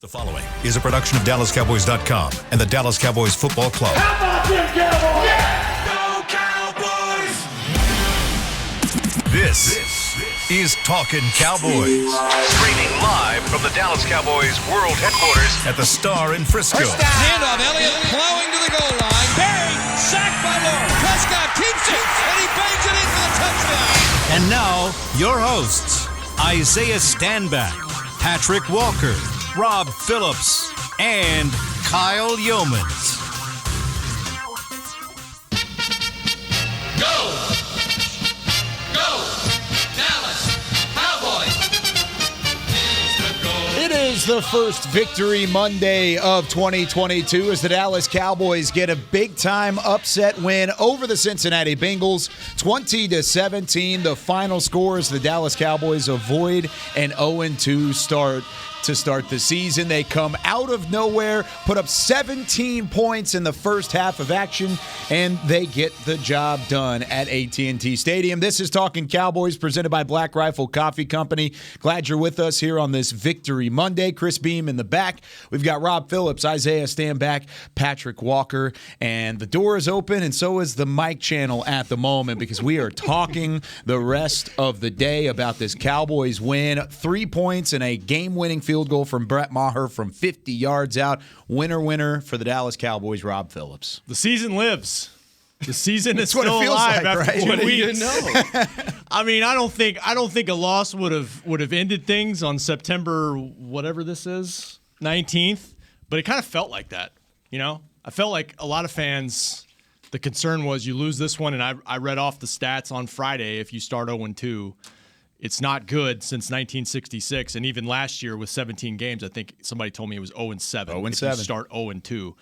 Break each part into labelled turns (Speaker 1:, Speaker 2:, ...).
Speaker 1: The following is a production of DallasCowboys.com and the Dallas Cowboys Football Club.
Speaker 2: How about them Cowboys?
Speaker 1: Yeah!
Speaker 2: Go Cowboys!
Speaker 1: This is Talkin Cowboys. Streaming live from the Dallas Cowboys World Headquarters at the Star in Frisco.
Speaker 3: Handoff, Elliott plowing to the goal line. Barry, sacked by Lawrence. Prescott keeps it, and he bangs it in for the touchdown.
Speaker 1: And now, your hosts, Isaiah Stanback, Patrick Walker, Rob Phillips, and Kyle Yeomans.
Speaker 3: Go! Go! Dallas Cowboys!
Speaker 4: It is the first Victory Monday of 2022 as the Dallas Cowboys get a big-time upset win over the Cincinnati Bengals, 20-17. The final score is the Dallas Cowboys avoid an 0-2 start to start the season. They come out of nowhere, put up 17 points in the first half of action, and they get the job done at AT&T Stadium. This is Talkin Cowboys, presented by Black Rifle Coffee Company. Glad you're with us here on this Victory Monday. Chris Beam in the back. We've got Rob Phillips, Isaiah Stanback, Patrick Walker, and the door is open, and so is the mic channel at the moment, because we are talking the rest of the day about this Cowboys win. 3 points and a game-winning field goal from Brett Maher from 50 yards out. Winner for the Dallas Cowboys, Rob Phillips.
Speaker 5: The season lives. The season is
Speaker 4: what it
Speaker 5: still
Speaker 4: feels
Speaker 5: alive
Speaker 4: like,
Speaker 5: after
Speaker 4: right?
Speaker 5: 2 weeks. I mean, I don't think a loss would have ended things on September whatever this is, 19th, but it kind of felt like that, you know? I felt like a lot of fans, the concern was you lose this one, and I read off the stats on Friday. If you start 0-2, it's not good since 1966, and even last year with 17 games, I think somebody told me it was 0-7.
Speaker 4: 0-7.
Speaker 5: If you start 0-2.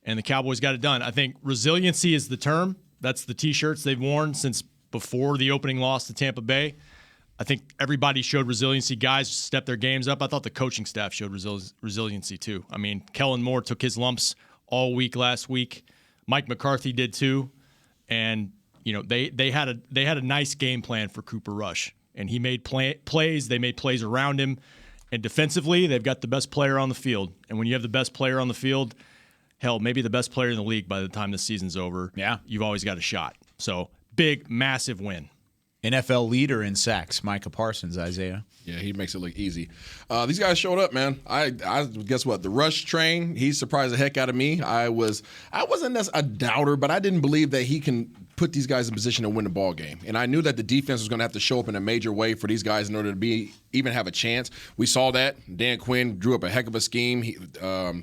Speaker 5: And the Cowboys got it done. I think resiliency is the term. That's the T-shirts they've worn since before the opening loss to Tampa Bay. I think everybody showed resiliency. Guys stepped their games up. I thought the coaching staff showed resiliency too. I mean, Kellen Moore took his lumps all week last week. Mike McCarthy did too. And you know they had a nice game plan for Cooper Rush. And he made plays. They made plays around him. And defensively, they've got the best player on the field. And when you have the best player on the field, hell, maybe the best player in the league by the time the season's over,
Speaker 4: yeah,
Speaker 5: you've always got a shot. So, big, massive win.
Speaker 4: NFL leader in sacks, Micah Parsons, Isaiah.
Speaker 6: Yeah, he makes it look easy. These guys showed up, man. I guess what? The rush train, he surprised the heck out of me. I wasn't a doubter, but I didn't believe that he can put these guys in position to win the ball game. And I knew that the defense was going to have to show up in a major way for these guys in order to even have a chance. We saw that. Dan Quinn drew up a heck of a scheme.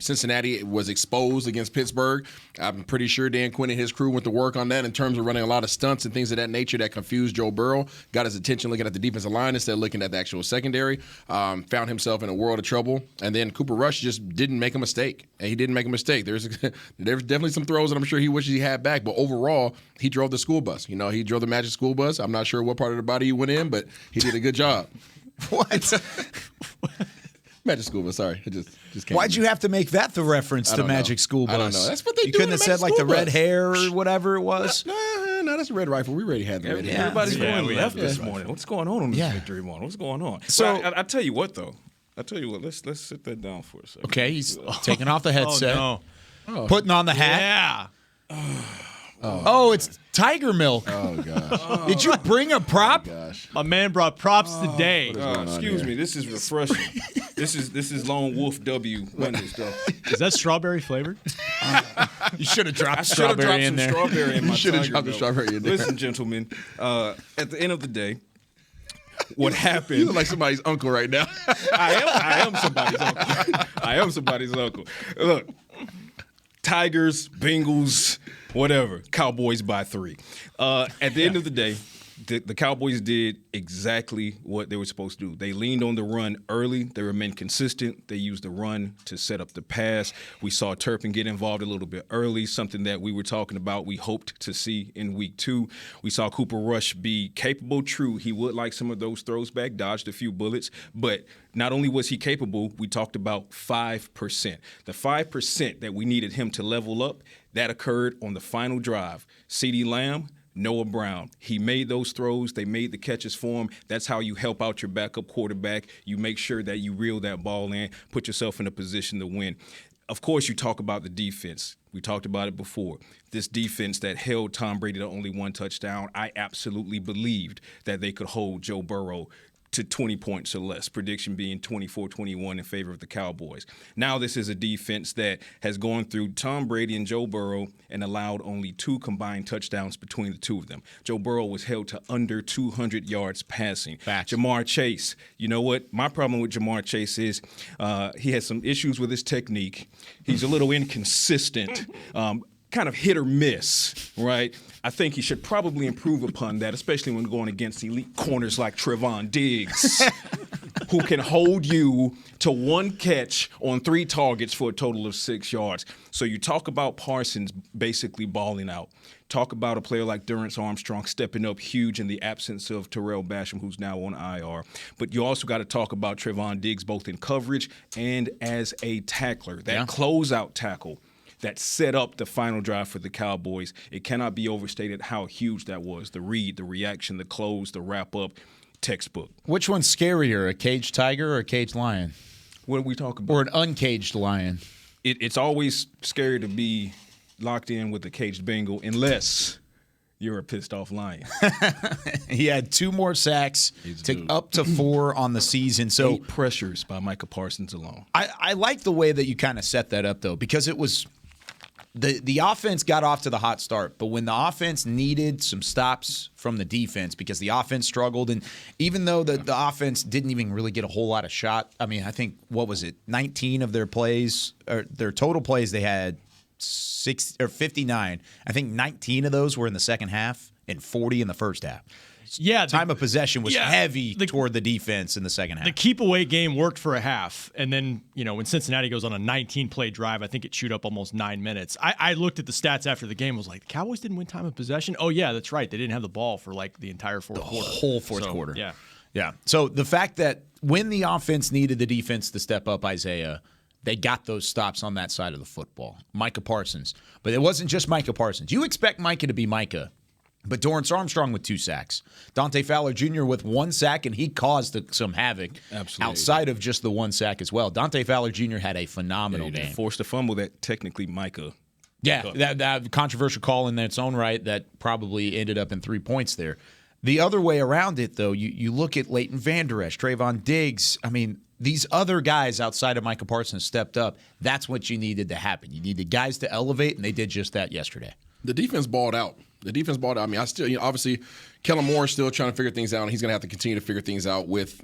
Speaker 6: Cincinnati was exposed against Pittsburgh. I'm pretty sure Dan Quinn and his crew went to work on that in terms of running a lot of stunts and things of that nature that confused Joe Burrow. Got his attention looking at the defensive line instead of looking at the actual secondary. Found himself in a world of trouble. And then Cooper Rush just didn't make a mistake. And he didn't make a mistake. There's definitely some throws that I'm sure he wishes he had back. But overall, he drove the school bus. You know, he drove the Magic school bus. I'm not sure what part of the body he went in, but he did a good job.
Speaker 4: What?
Speaker 6: Magic school bus, sorry. It just came.
Speaker 4: Why'd you have to make that the reference to Magic School Bus?
Speaker 6: I don't know. That's what they do.
Speaker 4: You couldn't
Speaker 6: in
Speaker 4: have
Speaker 6: the
Speaker 4: said
Speaker 6: Magic
Speaker 4: like the
Speaker 6: School
Speaker 4: red
Speaker 6: Bus.
Speaker 4: hair or whatever it was.
Speaker 6: No, that's a red rifle. We already had the red hair.
Speaker 7: Everybody's going
Speaker 5: we
Speaker 7: left
Speaker 5: have
Speaker 7: this
Speaker 5: this
Speaker 7: morning. What's going on this victory morning? What's going on?
Speaker 4: So
Speaker 7: I tell you what, though. Let's sit that down for a second.
Speaker 4: Okay, he's taking off the headset,
Speaker 5: Oh,
Speaker 4: putting on the hat.
Speaker 5: Yeah.
Speaker 4: Oh, it's tiger milk.
Speaker 6: Oh, gosh.
Speaker 4: Did you bring a prop?
Speaker 6: Gosh.
Speaker 5: My man brought props today.
Speaker 7: Excuse me. This is refreshing. This is Lone Wolf W Monday stuff.
Speaker 5: Is that strawberry flavored?
Speaker 4: You should have dropped
Speaker 7: I should have
Speaker 4: strawberry
Speaker 7: dropped
Speaker 4: in
Speaker 7: some
Speaker 4: there.
Speaker 7: strawberry in my
Speaker 6: You should have
Speaker 7: Tiger
Speaker 6: dropped the
Speaker 7: Milk.
Speaker 6: strawberry in there.
Speaker 7: Listen, gentlemen, at the end of the day, what happened?
Speaker 6: You look like somebody's uncle right now.
Speaker 7: I am somebody's uncle. I am somebody's uncle. Look, Tigers, Bengals, whatever. Cowboys by 3. At the end of the day, the Cowboys did exactly what they were supposed to do. They leaned on the run early. They remained consistent. They used the run to set up the pass. We saw Turpin get involved a little bit early, something that we were talking about we hoped to see in week 2. We saw Cooper Rush be capable. True, he would like some of those throws back, dodged a few bullets, but not only was he capable, we talked about 5%. The 5% that we needed him to level up, that occurred on the final drive. CeeDee Lamb Noah Brown. He made those throws. They made the catches for him. That's how you help out your backup quarterback. You make sure that you reel that ball in, put yourself in a position to win. Of course, you talk about the defense. We talked about it before. This defense that held Tom Brady to only one touchdown, I absolutely believed that they could hold Joe Burrow to 20 points or less, prediction being 24-21 in favor of the Cowboys. Now this is a defense that has gone through Tom Brady and Joe Burrow and allowed only 2 combined touchdowns between the two of them. Joe Burrow was held to under 200 yards passing.
Speaker 4: Facts.
Speaker 7: Jamar Chase, you know what? My problem with Jamar Chase is he has some issues with his technique. He's a little inconsistent. Kind of hit or miss, right? I think he should probably improve upon that, especially when going against elite corners like Trevon Diggs, who can hold you to 1 catch on 3 targets for a total of 6 yards. So you talk about Parsons basically balling out. Talk about a player like Dorrance Armstrong stepping up huge in the absence of Terrell Basham, who's now on IR. But you also got to talk about Trevon Diggs both in coverage and as a tackler. That closeout tackle that set up the final drive for the Cowboys. It cannot be overstated how huge that was. The read, the reaction, the close, the wrap-up, textbook.
Speaker 4: Which one's scarier, a caged tiger or a caged lion?
Speaker 7: What are we talking about?
Speaker 4: Or an uncaged lion?
Speaker 7: It's always scary to be locked in with a caged Bengal unless you're a pissed-off lion.
Speaker 4: He had 2 more sacks, up to 4 on the season. So
Speaker 7: 8 pressures by Micah Parsons alone.
Speaker 4: I like the way that you kind of set that up, though, because it was – the offense got off to the hot start, but when the offense needed some stops from the defense because the offense struggled, and even though the offense didn't even really get a whole lot of shot, I mean, I think, 19 of their plays, or their total plays, they had 59. I think 19 of those were in the second half and 40 in the first half.
Speaker 5: Yeah,
Speaker 4: Time of possession was heavy toward the defense in the second half.
Speaker 5: The keep-away game worked for a half, and then, when Cincinnati goes on a 19-play drive, I think it chewed up almost 9 minutes. I looked at the stats after the game, was like, the Cowboys didn't win time of possession? Oh, yeah, that's right. They didn't have the ball for, the entire fourth quarter.
Speaker 4: The whole fourth quarter.
Speaker 5: Yeah.
Speaker 4: Yeah. So the fact that when the offense needed the defense to step up, Isaiah, they got those stops on that side of the football. Micah Parsons. But it wasn't just Micah Parsons. You expect Micah to be Micah. But Dorrance Armstrong with 2 sacks. Dante Fowler Jr. with 1 sack, and he caused some havoc outside of just the 1 sack as well. Dante Fowler Jr. had a phenomenal game.
Speaker 7: Forced a fumble that technically Micah.
Speaker 4: Yeah, that controversial call in its own right that probably ended up in 3 points there. The other way around it, though, you look at Leighton Vander Esch, Trevon Diggs. I mean, these other guys outside of Micah Parsons stepped up. That's what you needed to happen. You needed guys to elevate, and they did just that yesterday.
Speaker 6: The defense balled out. I mean, I still, obviously, Kellen Moore is still trying to figure things out, and he's going to have to continue to figure things out with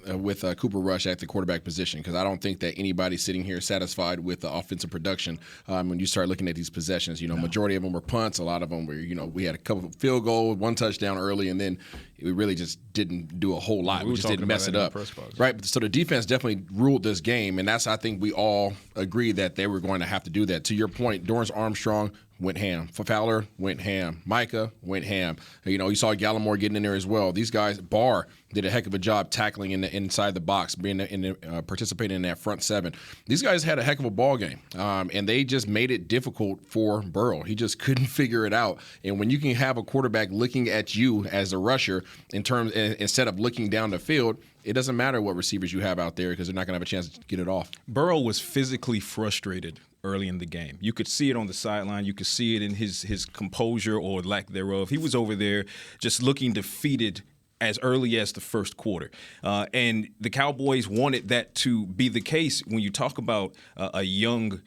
Speaker 6: Cooper Rush at the quarterback position, because I don't think that anybody's sitting here satisfied with the offensive production when you start looking at these possessions. Majority of them were punts. A lot of them were, we had a couple of field goals, 1 touchdown early, and then we really just didn't do a whole lot. We just didn't mess it up. Right. So the defense definitely ruled this game, and I think we all agree that they were going to have to do that. To your point, Dorrance Armstrong went ham. Fowler went ham. Micah went ham. You saw Gallimore getting in there as well. These guys, Barr did a heck of a job tackling inside the box, participating in that front 7. These guys had a heck of a ball game, and they just made it difficult for Burrow. He just couldn't figure it out. And when you can have a quarterback looking at you as a rusher instead of looking down the field, it doesn't matter what receivers you have out there because they're not going to have a chance to get it off.
Speaker 7: Burrow was physically frustrated early in the game. You could see it on the sideline. You could see it in his composure or lack thereof. He was over there just looking defeated as early as the first quarter. And the Cowboys wanted that to be the case when you talk about a young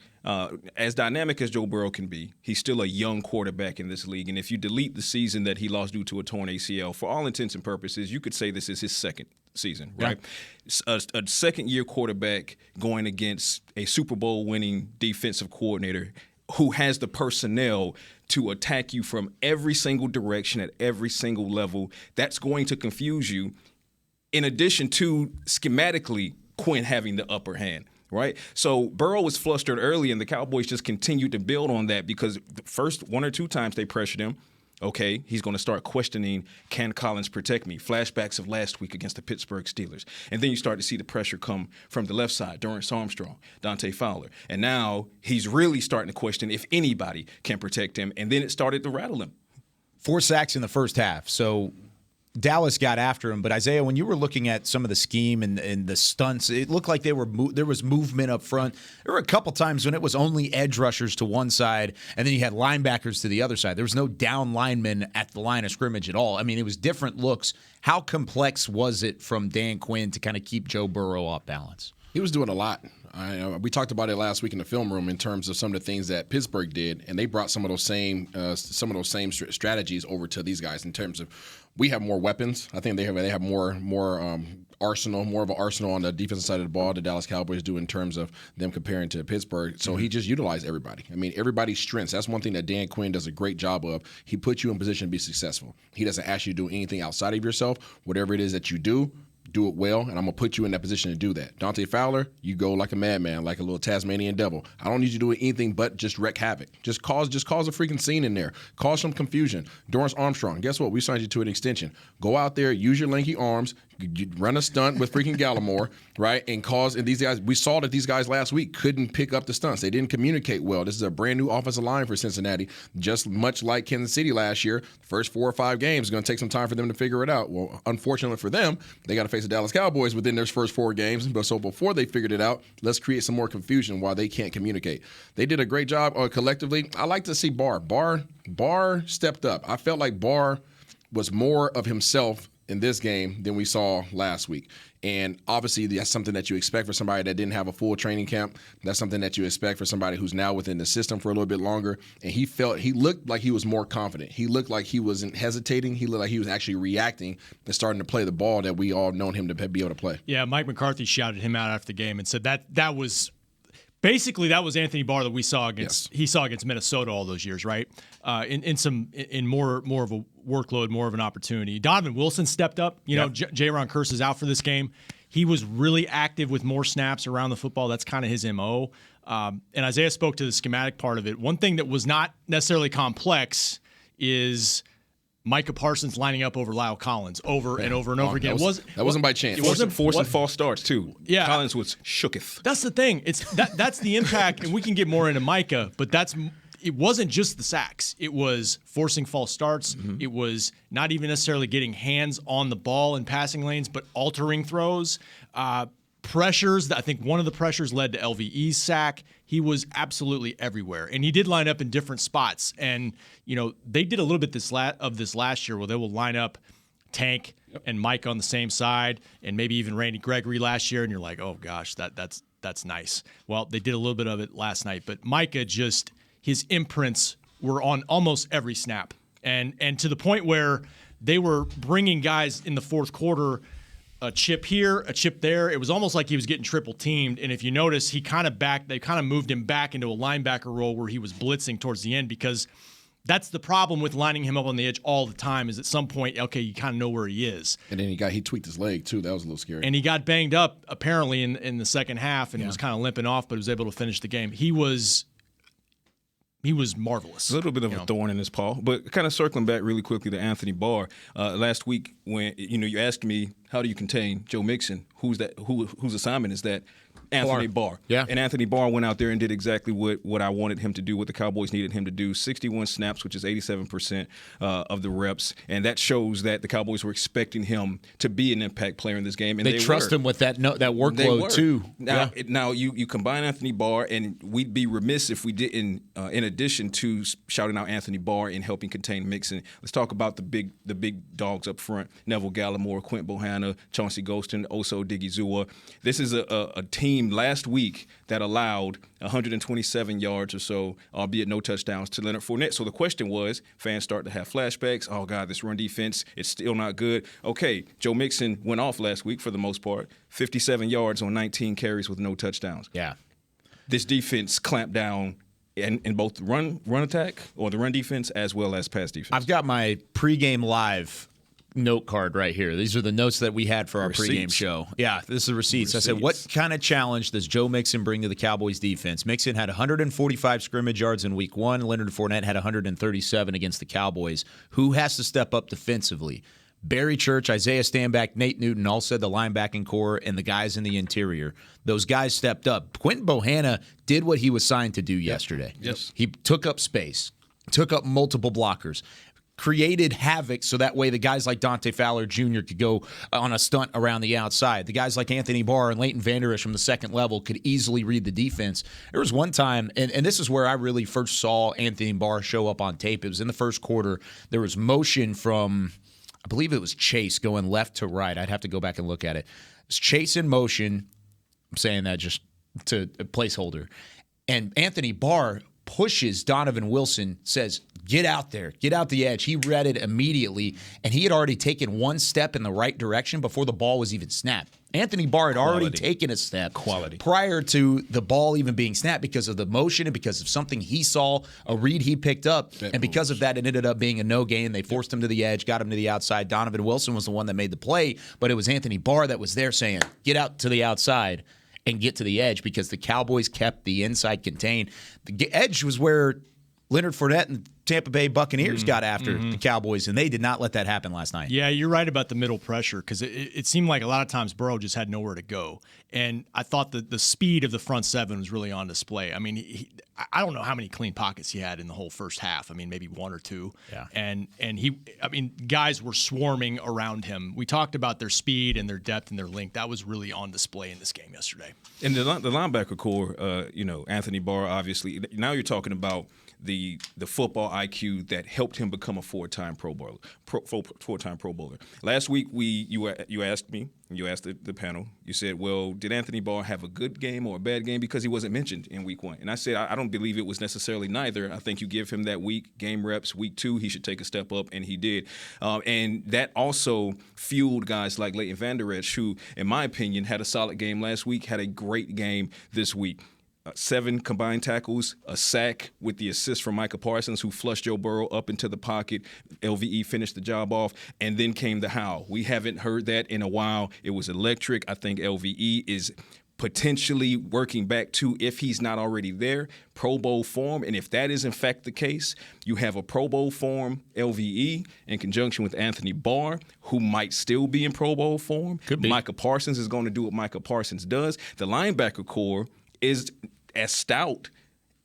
Speaker 7: as dynamic as Joe Burrow can be, he's still a young quarterback in this league. And if you delete the season that he lost due to a torn ACL, for all intents and purposes, you could say this is his second season, right? Yeah. A second-year quarterback going against a Super Bowl winning defensive coordinator who has the personnel to attack you from every single direction at every single level, that's going to confuse you, in addition to schematically Quinn having the upper hand. Right? So Burrow was flustered early, and the Cowboys just continued to build on that because the first 1 or 2 times they pressured him. Okay, he's going to start questioning, can Collins protect me? Flashbacks of last week against the Pittsburgh Steelers. And then you start to see the pressure come from the left side, Dorrance Armstrong, Dante Fowler. And now he's really starting to question if anybody can protect him, and then it started to rattle him.
Speaker 4: 4 sacks in the first half. So Dallas got after him. But, Isaiah, when you were looking at some of the scheme and the stunts, it looked like there was movement up front. There were a couple times when it was only edge rushers to one side, and then you had linebackers to the other side. There was no down linemen at the line of scrimmage at all. I mean, it was different looks. How complex was it from Dan Quinn to kind of keep Joe Burrow off balance?
Speaker 6: He was doing a lot. We talked about it last week in the film room in terms of some of the things that Pittsburgh did, and they brought some of those same strategies over to these guys in terms of we have more weapons. I think they have more arsenal, more of an arsenal on the defensive side of the ball. The Dallas Cowboys do in terms of them comparing to Pittsburgh. So he just utilized everybody. I mean, everybody's strengths. That's one thing that Dan Quinn does a great job of. He puts you in position to be successful. He doesn't ask you to do anything outside of yourself. Whatever it is that you do it well, and I'm going to put you in that position to do that. Dante Fowler, you go like a madman, like a little Tasmanian devil. I don't need you to do anything but just wreak havoc. Just cause a freaking scene in there. Cause some confusion. Dorrance Armstrong, guess what? We signed you to an extension. Go out there, use your lanky arms, you run a stunt with freaking Gallimore, right? And these guys, we saw that these guys last week couldn't pick up the stunts. They didn't communicate well. This is a brand new offensive line for Cincinnati, just much like Kansas City last year. The first 4 or 5 games is going to take some time for them to figure it out. Well, unfortunately for them, they got to face the Dallas Cowboys within their first 4 games. But so before they figured it out, let's create some more confusion while they can't communicate. They did a great job collectively. I like to see Barr. Barr stepped up. I felt like Barr was more of himself in this game than we saw last week. And obviously that's something that you expect for somebody that didn't have a full training camp. That's something that you expect for somebody who's now within the system for a little bit longer. And he looked like he was more confident. He looked like he wasn't hesitating. He looked like he was actually reacting and starting to play the ball that we all known him to be able to play.
Speaker 5: Yeah, Mike McCarthy shouted him out after the game and said that was basically that was Anthony Barr that we saw against Minnesota all those years, right? In more of a workload, more of an opportunity. Donovan Wilson stepped up. You know, J-Ron Kearse is out for this game. He was really active with more snaps around the football. That's kind of his MO. And Isaiah spoke to the schematic part of it. One thing that was not necessarily complex is Micah Parsons lining up over Lyle Collins over and over and over again.
Speaker 6: That wasn't by chance.
Speaker 7: It wasn't forcing false starts too.
Speaker 5: Yeah,
Speaker 7: Collins was shooketh.
Speaker 5: That's the thing. That's the impact, and we can get more into Micah, but it wasn't just the sacks. It was forcing false starts. Mm-hmm. It was not even necessarily getting hands on the ball in passing lanes, but altering throws. Pressures. I think one of the pressures led to LVE's sack. He was absolutely everywhere, and he did line up in different spots. And you know they did a little bit of this last year, where they will line up Tank and Mike on the same side, and maybe even Randy Gregory last year. And you're like, oh gosh, that's nice. Well, they did a little bit of it last night, but Micah his imprints were on almost every snap, and to the point where they were bringing guys in the fourth quarter. A chip here, a chip there. It was almost like he was getting triple teamed. And if you notice, they kind of moved him back into a linebacker role where he was blitzing towards the end, because that's the problem with lining him up on the edge all the time is at some point, okay, you kind of know where he is.
Speaker 6: And then he tweaked his leg too. That was a little scary.
Speaker 5: And he got banged up apparently in the second half and was kind of limping off, but was able to finish the game. He was marvelous.
Speaker 7: A little bit of a thorn in his paw, but kind of circling back really quickly to Anthony Barr. Last week, when you asked me how do you contain Joe Mixon, whose assignment is that? Anthony Barr.
Speaker 4: Yeah.
Speaker 7: And Anthony Barr went out there and did exactly what I wanted him to do, what the Cowboys needed him to do. 61 snaps, which is 87% of the reps. And that shows that the Cowboys were expecting him to be an impact player in this game. And
Speaker 4: they trust him with that workload too.
Speaker 7: Now you combine Anthony Barr, and we'd be remiss if we didn't, in addition to shouting out Anthony Barr and helping contain Mixon, let's talk about the big dogs up front, Neville Gallimore, Quint Bohanna, Chauncey Golston, Oso Digizua. This is a team last week that allowed 127 yards or so, albeit no touchdowns, to Leonard Fournette. So the question was, fans start to have flashbacks. Oh, God, this run defense, it's still not good. Okay, Joe Mixon went off last week for the most part, 57 yards on 19 carries with no touchdowns.
Speaker 4: Yeah.
Speaker 7: This defense clamped down in both the run attack or the run defense as well as pass defense.
Speaker 4: I've got my pregame live note card right here. These are the notes that we had for our pregame show. Yeah, this is the receipts. I said, what kind of challenge does Joe Mixon bring to the Cowboys defense? Mixon had 145 scrimmage yards in week 1. Leonard Fournette had 137 against the Cowboys. Who has to step up defensively? Barry Church, Isaiah Stanback, Nate Newton all said the linebacking core and the guys in the interior. Those guys stepped up. Quentin Bohanna did what he was signed to do yesterday.
Speaker 7: Yes.
Speaker 4: He took up space, took up multiple blockers. created havoc so that way the guys like Dante Fowler Jr. could go on a stunt around the outside. The guys like Anthony Barr and Leighton Vander Esch from the second level could easily read the defense. There was one time, and this is where I really first saw Anthony Barr show up on tape. It was in the first quarter. There was motion from, I believe it was Chase going left to right. I'd have to go back and look at it. It's Chase in motion. I'm saying that just to a placeholder. And Anthony Barr pushes Donovan Wilson, says, get out there, get out the edge. He read it immediately, and he had already taken one step in the right direction before the ball was even snapped. Anthony Barr had already taken a step prior to the ball even being snapped because of the motion and because of something he saw, a read he picked up, and because of that, it ended up being a no gain. They forced him to the edge, got him to the outside. Donovan Wilson was the one that made the play, but it was Anthony Barr that was there saying, get out to the outside and get to the edge because the Cowboys kept the inside contained. The edge was where Leonard Fournette and Tampa Bay Buccaneers got after the Cowboys, and they did not let that happen last night.
Speaker 5: Yeah, you're right about the middle pressure because it seemed like a lot of times Burrow just had nowhere to go. And I thought that the speed of the front seven was really on display. I mean, I don't know how many clean pockets he had in the whole first half. I mean, maybe one or two. Yeah. And guys were swarming around him. We talked about their speed and their depth and their length. That was really on display in this game yesterday.
Speaker 7: And the linebacker core, Anthony Barr, obviously. Now you're talking about the football IQ that helped him become a four-time Pro Bowler. Last week, you asked me, you asked the panel, you said, well, did Anthony Barr have a good game or a bad game because he wasn't mentioned in week one? And I said, I don't believe it was necessarily neither. I think you give him that week, game reps, week two, he should take a step up, and he did. And that also fueled guys like Leighton Vander Esch, who, in my opinion, had a solid game last week, had a great game this week. 7 combined tackles, a sack with the assist from Micah Parsons, who flushed Joe Burrow up into the pocket. LVE finished the job off, and then came the howl. We haven't heard that in a while. It was electric. I think LVE is potentially working back to, if he's not already there, Pro Bowl form. And if that is in fact the case, you have a Pro Bowl form LVE in conjunction with Anthony Barr, who might still be in Pro Bowl form.
Speaker 4: Could be.
Speaker 7: Micah Parsons is going to do what Micah Parsons does. The linebacker core is as stout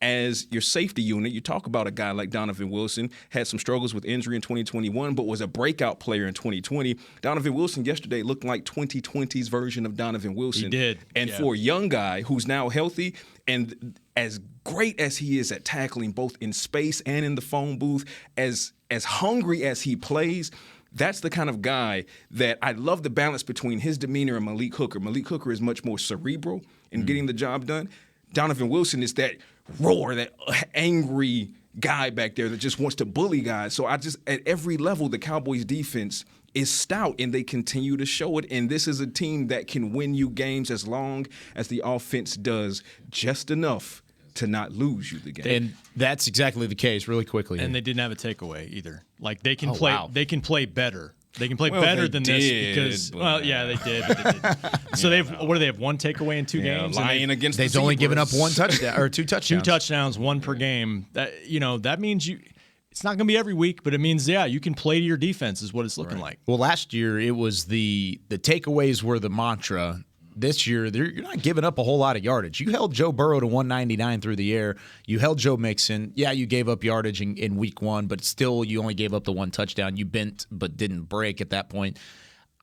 Speaker 7: as your safety unit. You talk about a guy like Donovan Wilson, had some struggles with injury in 2021, but was a breakout player in 2020. Donovan Wilson yesterday looked like 2020's version of Donovan Wilson.
Speaker 5: He did.
Speaker 7: And for a young guy who's now healthy, and as great as he is at tackling both in space and in the phone booth, as hungry as he plays, that's the kind of guy that I love the balance between his demeanor and Malik Hooker. Malik Hooker is much more cerebral in getting the job done. Donovan Wilson is that roar, that angry guy back there that just wants to bully guys. So at every level, the Cowboys defense is stout, and they continue to show it. And this is a team that can win you games as long as the offense does just enough to not lose you the game.
Speaker 4: And that's exactly the case, really quickly.
Speaker 5: And they didn't have a takeaway either. Like they can play. Wow. They can play better. They can play better than this because, they did. So they have, what do they have? One takeaway in 2 games.
Speaker 7: Lying against
Speaker 4: they've only given up 1 touchdown or 2 touchdowns.
Speaker 5: 2 touchdowns, 1 per game. That means you. It's not going to be every week, but it means you can play to your defense is what it's looking like.
Speaker 4: Well, last year it was the takeaways were the mantra. This year, you're not giving up a whole lot of yardage. You held Joe Burrow to 199 through the air. You held Joe Mixon. Yeah, you gave up yardage in week 1, but still you only gave up the 1 touchdown. You bent but didn't break at that point.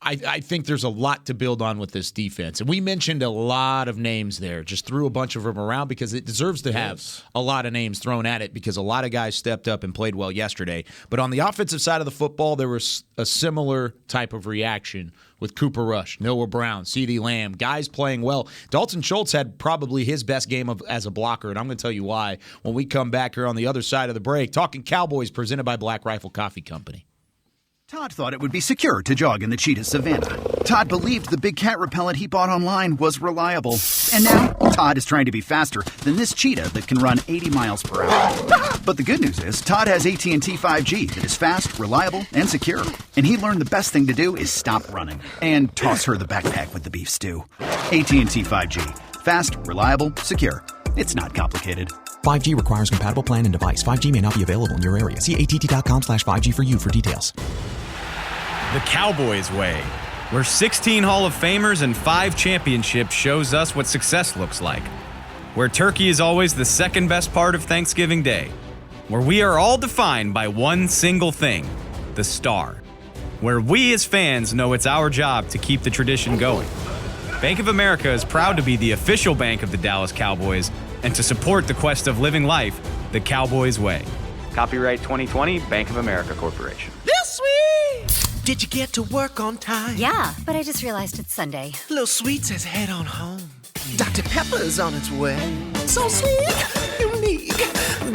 Speaker 4: I think there's a lot to build on with this defense. And we mentioned a lot of names there, just threw a bunch of them around because it deserves to have a lot of names thrown at it because a lot of guys stepped up and played well yesterday. But on the offensive side of the football, there was a similar type of reaction with Cooper Rush, Noah Brown, CeeDee Lamb, guys playing well. Dalton Schultz had probably his best game as a blocker, and I'm going to tell you why when we come back here on the other side of the break. Talking Cowboys presented by Black Rifle Coffee Company.
Speaker 8: Todd thought it would be secure to jog in the cheetah savanna. Todd believed the big cat repellent he bought online was reliable. And now, Todd is trying to be faster than this cheetah that can run 80 miles per hour. But the good news is, Todd has AT&T 5G that is fast, reliable, and secure. And he learned the best thing to do is stop running and toss her the backpack with the beef stew. AT&T 5G. Fast, reliable, secure. It's not complicated.
Speaker 9: 5G requires compatible plan and device. 5G may not be available in your area. See att.com/5G for you for details.
Speaker 10: The Cowboys way, where 16 Hall of Famers and 5 championships shows us what success looks like. Where turkey is always the second best part of Thanksgiving Day. Where we are all defined by one single thing, The Star, where we as fans know it's our job to keep the tradition going. Bank of America is proud to be the official bank of the Dallas Cowboys and to support the quest of living life the Cowboys way. Copyright 2020, Bank of America Corporation.
Speaker 11: This sweet! Did you get to work on time?
Speaker 12: Yeah, but I just realized it's Sunday.
Speaker 11: Little Sweet says head on home. Dr. Pepper's on its way. So sweet, unique.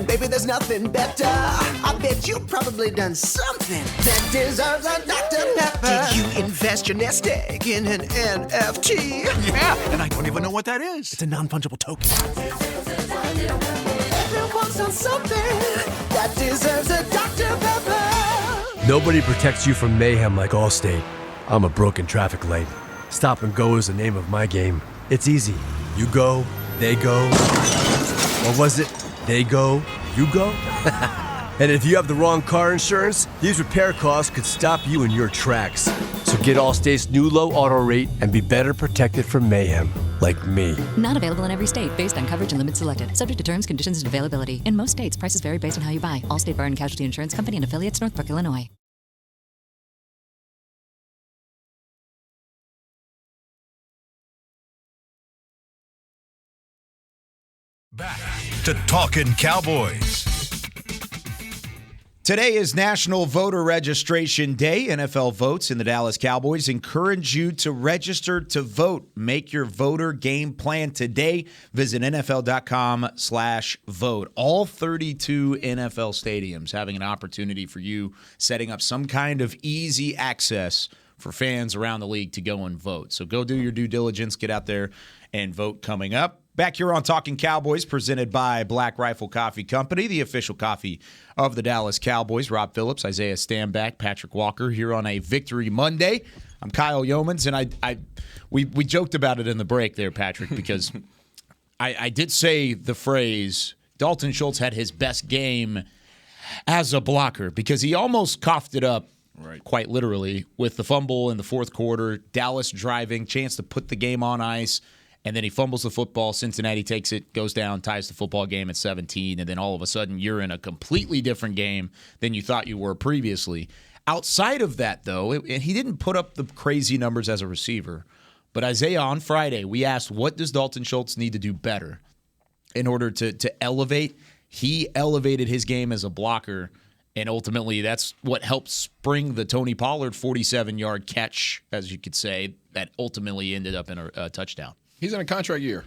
Speaker 11: Baby, there's nothing better. I bet you've probably done something that deserves a Dr. Pepper. Did you invest your nest egg in an NFT?
Speaker 13: Yeah, and I don't even know what that is.
Speaker 11: It's a non-fungible token. Everyone's done something that deserves a Dr. Pepper.
Speaker 14: Nobody protects you from mayhem like Allstate. I'm a broken traffic light. Stop and go is the name of my game. It's easy. You go, they go. Or was it, they go, you go? And if you have the wrong car insurance, these repair costs could stop you in your tracks. So get Allstate's new low auto rate and be better protected from mayhem, like me.
Speaker 15: Not available in every state based on coverage and limits selected. Subject to terms, conditions, and availability. In most states, prices vary based on how you buy. Allstate Bar and Casualty Insurance Company and affiliates, Northbrook, Illinois.
Speaker 1: Back to Talkin Cowboys.
Speaker 4: Today is National Voter Registration Day. NFL Votes and the Dallas Cowboys encourage you to register to vote. Make your voter game plan today. Visit NFL.com/vote. All 32 NFL stadiums having an opportunity for you, setting up some kind of easy access for fans around the league to go and vote. So go do your due diligence. Get out there and vote coming up. Back here on Talkin Cowboys, presented by Black Rifle Coffee Company, the official coffee of the Dallas Cowboys. Rob Phillips, Isaiah Stanback, Patrick Walker here on a Victory Monday. I'm Kyle Yeomans, and we joked about it in the break there, Patrick, because I did say the phrase, Dalton Schultz had his best game as a blocker, because he almost coughed it up, quite literally, with the fumble in the fourth quarter, Dallas driving, chance to put the game on ice. And then he fumbles the football. Cincinnati takes it, goes down, ties the football game at 17. And then all of a sudden, you're in a completely different game than you thought you were previously. Outside of that, though, and he didn't put up the crazy numbers as a receiver. But Isaiah, on Friday, we asked, what does Dalton Schultz need to do better in order to elevate? He elevated his game as a blocker. And ultimately, that's what helped spring the Tony Pollard 47-yard catch, as you could say, that ultimately ended up in a touchdown.
Speaker 6: He's in a contract year.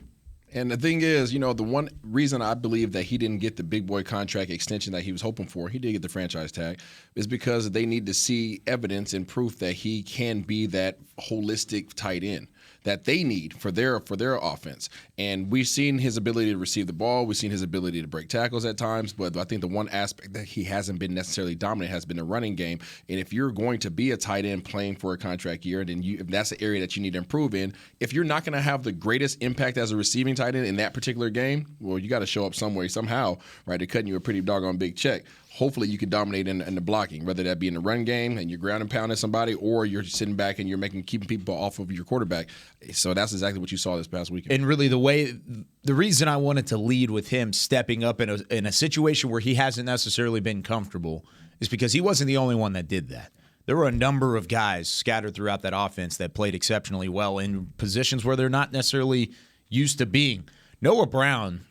Speaker 6: And the thing is, the one reason I believe that he didn't get the big boy contract extension that he was hoping for, he did get the franchise tag, is because they need to see evidence and proof that he can be that holistic tight end that they need for their offense. And we've seen his ability to receive the ball. We've seen his ability to break tackles at times. But I think the one aspect that he hasn't been necessarily dominant has been the running game. And if you're going to be a tight end playing for a contract year, then that's the area that you need to improve in. If you're not going to have the greatest impact as a receiving tight end in that particular game, well, you got to show up some way, somehow, right? They're cutting you a pretty doggone big check. Hopefully you can dominate in the blocking, whether that be in the run game and you're ground and pounding somebody, or you're sitting back and you're keeping people off of your quarterback. So that's exactly what you saw this past weekend.
Speaker 4: And really the reason I wanted to lead with him stepping up in a situation where he hasn't necessarily been comfortable is because he wasn't the only one that did that. There were a number of guys scattered throughout that offense that played exceptionally well in positions where they're not necessarily used to being. Noah Brown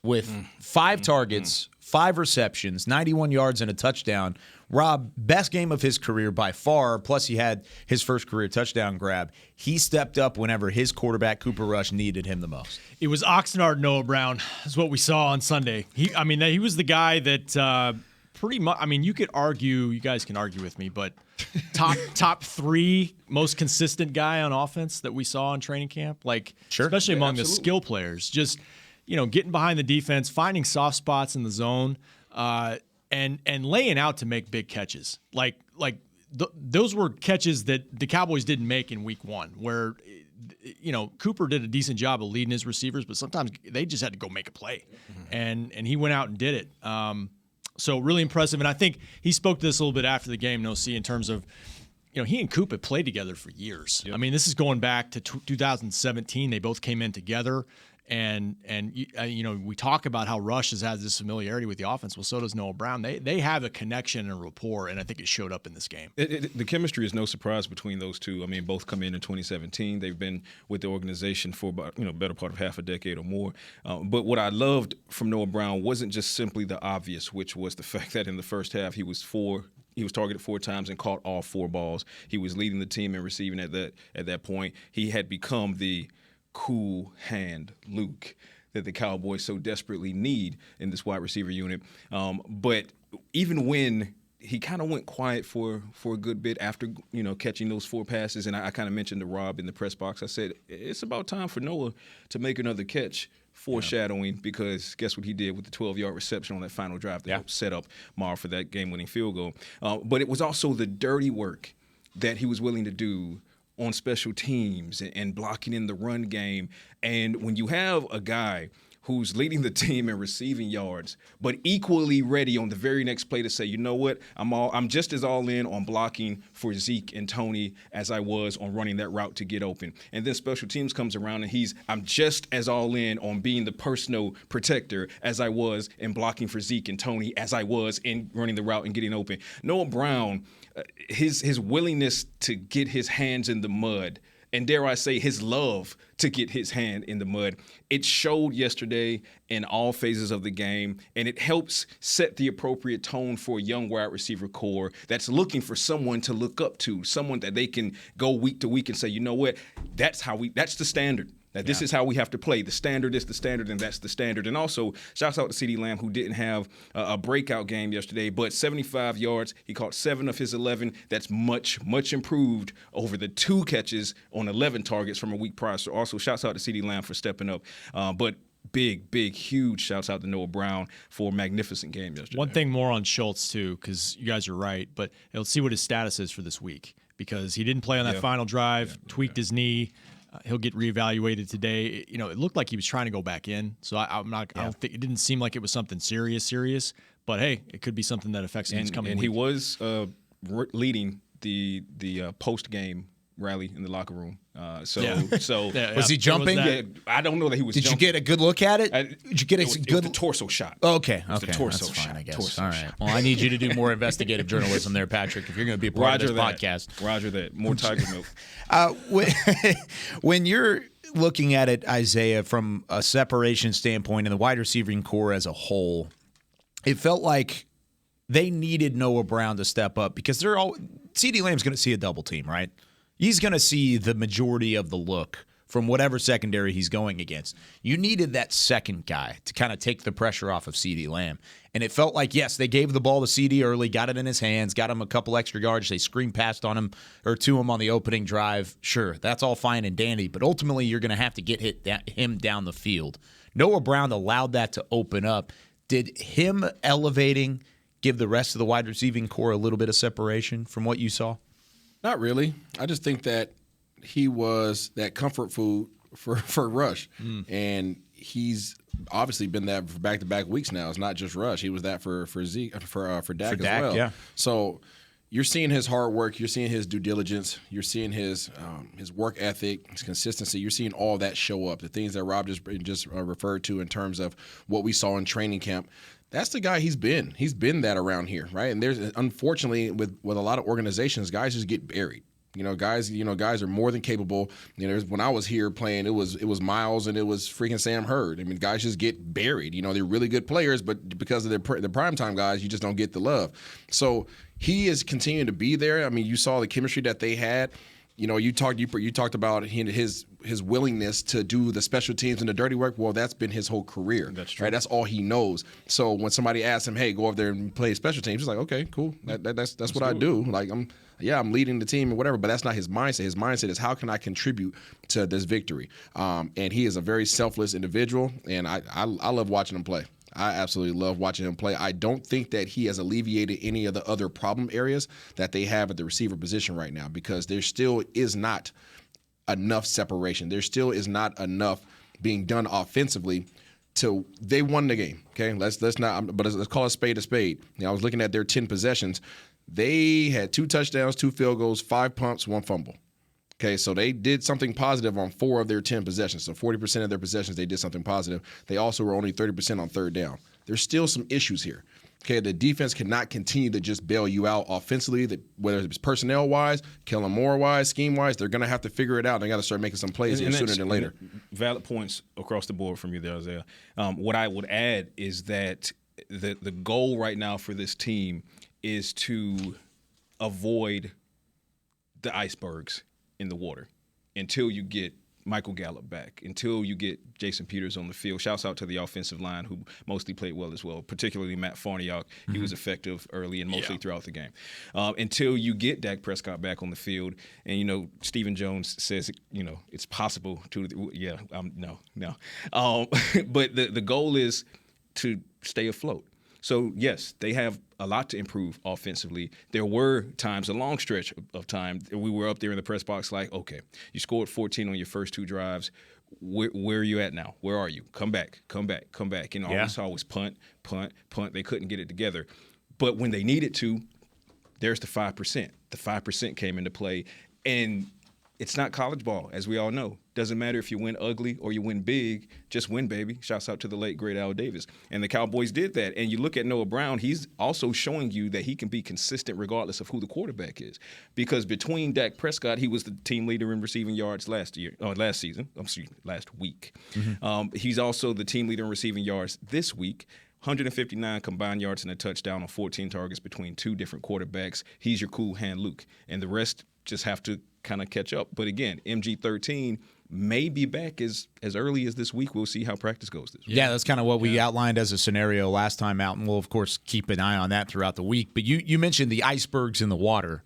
Speaker 4: with 5 targets, 5 receptions, 91 yards, and a touchdown. Rob, best game of his career by far, plus he had his first career touchdown grab. He stepped up whenever his quarterback, Cooper Rush, needed him the most.
Speaker 5: It was Oxnard Noah Brown is what we saw on Sunday. He was the guy that pretty much, you could argue, you guys can argue with me, but top 3 most consistent guy on offense that we saw in training camp, especially among the skill players. Just getting behind the defense, finding soft spots in the zone, and laying out to make big catches. Those were catches that the Cowboys didn't make in week 1, where Cooper did a decent job of leading his receivers, but sometimes they just had to go make a play, and he went out and did it. So really impressive, and I think he spoke to this a little bit after the game, No-C, in terms of he and Coop had played together for years. Yep. This is going back to 2017. They both came in together. And we talk about how Rush has this familiarity with the offense. Well, so does Noah Brown. They have a connection and rapport, and I think it showed up in this game.
Speaker 7: The chemistry is no surprise between those two. I mean, both come in 2017. They've been with the organization for about better part of half a decade or more. But what I loved from Noah Brown wasn't just simply the obvious, which was the fact that in the first half he was targeted 4 times and caught all 4 balls. He was leading the team in receiving at that point. He had become the cool hand Luke that the Cowboys so desperately need in this wide receiver unit. But even when he kind of went quiet for a good bit after catching those 4 passes, and I kind of mentioned to Rob in the press box, I said it's about time for Noah to make another catch, foreshadowing, because guess what he did with the 12-yard reception on that final drive that helped set up Mar for that game-winning field goal. But it was also the dirty work that he was willing to do on special teams and blocking in the run game. And when you have a guy who's leading the team in receiving yards, but equally ready on the very next play to say, you know what, I'm just as all in on blocking for Zeke and Tony as I was on running that route to get open. And then special teams comes around and I'm just as all in on being the personal protector as I was in blocking for Zeke and Tony as I was in running the route and getting open. Noah Brown, his willingness to get his hands in the mud, and dare I say his love to get his hand in the mud, it showed yesterday in all phases of the game, and it helps set the appropriate tone for a young wide receiver core that's looking for someone to look up to, someone that they can go week to week and say, you know what, that's the standard. That this is how we have to play. The standard is the standard, and that's the standard. And also, shouts out to CeeDee Lamb, who didn't have a breakout game yesterday, but 75 yards. He caught 7 of his 11. That's much, much improved over the 2 catches on 11 targets from a week prior. So also, shouts out to CeeDee Lamb for stepping up. But big, huge shouts out to Noah Brown for a magnificent game yesterday.
Speaker 5: One thing more on Schultz, too, because you guys are right, but let's see what his status is for this week, because he didn't play on that final drive, tweaked his knee. He'll get reevaluated today. It looked like he was trying to go back in, so I don't think it didn't seem like it was something serious. But hey, it could be something that affects him this coming week.
Speaker 7: And he was leading the post game rally in the locker room.
Speaker 4: Was he jumping?
Speaker 7: Yeah, I don't know that he was.
Speaker 4: Did
Speaker 7: jumping.
Speaker 4: you get a good look at it? Did you get
Speaker 7: it was the torso shot?
Speaker 4: Okay,
Speaker 7: the torso
Speaker 4: that's
Speaker 7: shot.
Speaker 4: fine, I guess.
Speaker 7: Torso
Speaker 4: All right.
Speaker 7: shot.
Speaker 4: Well, I need you to do more investigative journalism there, Patrick, if you're going to be a part of this podcast.
Speaker 7: Roger that. More Tiger milk.
Speaker 4: When you're looking at it, Isaiah, from a separation standpoint and the wide receiving core as a whole, it felt like they needed Noah Brown to step up because CeeDee Lamb's going to see a double team, right? He's going to see the majority of the look from whatever secondary he's going against. You needed that second guy to kind of take the pressure off of CeeDee Lamb. And it felt like, yes, they gave the ball to CeeDee early, got it in his hands, got him a couple extra yards. They screen passed on him or to him on the opening drive. Sure, that's all fine and dandy, but ultimately you're going to have to get him down the field. Noah Brown allowed that to open up. Did him elevating give the rest of the wide receiving core a little bit of separation from what you saw?
Speaker 6: Not really. I just think that he was that comfort food for Rush. And he's obviously been that for back-to-back weeks now. It's not just Rush. He was that for Zeke, for Dak as well.
Speaker 4: Yeah.
Speaker 6: So you're seeing his hard work. You're seeing his due diligence. You're seeing his work ethic, his consistency. You're seeing all that show up. The things that Rob just referred to in terms of what we saw in training camp. That's the guy he's been. He's been that around here, right? And there's, unfortunately, with a lot of organizations, guys just get buried. Guys are more than capable. When I was here playing, it was Miles and it was freaking Sam Hurd. I mean, guys just get buried. They're really good players, but because of the primetime guys, you just don't get the love. So he is continuing to be there. I mean, you saw the chemistry that they had. You talked about his willingness to do the special teams and the dirty work. Well, that's been his whole career.
Speaker 7: That's true.
Speaker 6: Right? That's all he knows. So when somebody asks him, "Hey, go over there and play special teams," he's like, "Okay, cool. That's what I do. Like I'm leading the team or whatever." But that's not his mindset. His mindset is, how can I contribute to this victory? And he is a very selfless individual, and I love watching him play. I absolutely love watching him play. I don't think that he has alleviated any of the other problem areas that they have at the receiver position right now, because there still is not enough separation. There still is not enough being done offensively. They won the game. Okay, let's call a spade a spade. I was looking at their 10 possessions. They had 2 touchdowns, 2 field goals, 5 punts, 1 fumble. Okay, so they did something positive on 4 of their 10 possessions. So 40% of their possessions, they did something positive. They also were only 30% on third down. There's still some issues here. Okay, the defense cannot continue to just bail you out offensively, whether it's personnel-wise, Kellen Moore-wise, scheme-wise. They're going to have to figure it out. They got to start making some plays sooner than later.
Speaker 7: Valid points across the board from you there, Isaiah. What I would add is that the goal right now for this team is to avoid the icebergs in the water until you get Michael Gallup back, until you get Jason Peters on the field. Shouts out to the offensive line who mostly played well as well, particularly Matt Farniok. He was effective early and mostly throughout the game. Until you get Dak Prescott back on the field. And, Stephen Jones says, it's possible to no. But the goal is to stay afloat. So, yes, they have a lot to improve offensively. There were times, a long stretch of time, we were up there in the press box like, okay, you scored 14 on your first 2 drives. Where are you at now? Where are you? Come back. All we saw was punt. They couldn't get it together. But when they needed to, there's the 5%. The 5% came into play. And it's not college ball, as we all know. Doesn't matter if you win ugly or you win big, just win, baby. Shouts out to the late, great Al Davis. And the Cowboys did that. And you look at Noah Brown, he's also showing you that he can be consistent regardless of who the quarterback is. Because between Dak Prescott, he was the team leader in receiving yards last week. Mm-hmm. He's also the team leader in receiving yards this week. 159 combined yards and a touchdown on 14 targets between 2 different quarterbacks. He's your cool hand Luke. And the rest just have to kind of catch up. But again, MG13 may be back as early as this week. We'll see how practice goes this week.
Speaker 4: Yeah, that's kind of what we outlined as a scenario last time out, and we'll, of course, keep an eye on that throughout the week. But you mentioned the icebergs in the water.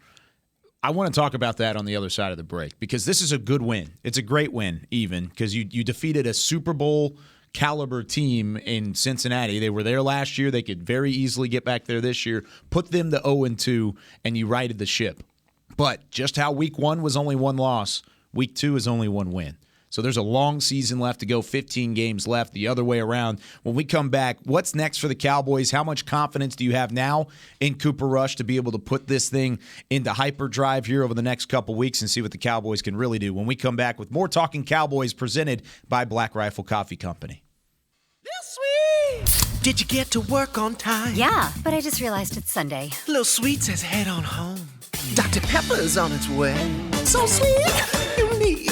Speaker 4: I want to talk about that on the other side of the break because this is a good win. It's a great win, even, because you defeated a Super Bowl caliber team in Cincinnati. They were there last year. They could very easily get back there this year, put them to 0-2, and you righted the ship. But just how week 1 was only 1 loss, week 2 is only 1 win. So there's a long season left to go, 15 games left, the other way around. When we come back, what's next for the Cowboys? How much confidence do you have now in Cooper Rush to be able to put this thing into hyperdrive here over the next couple weeks and see what the Cowboys can really do? When we come back with more Talkin Cowboys presented by Black Rifle Coffee Company.
Speaker 11: Did you get to work on time?
Speaker 12: Yeah, but I just realized it's Sunday.
Speaker 11: Little Sweet says head on home. Dr. Pepper's on its way. So sweet, unique.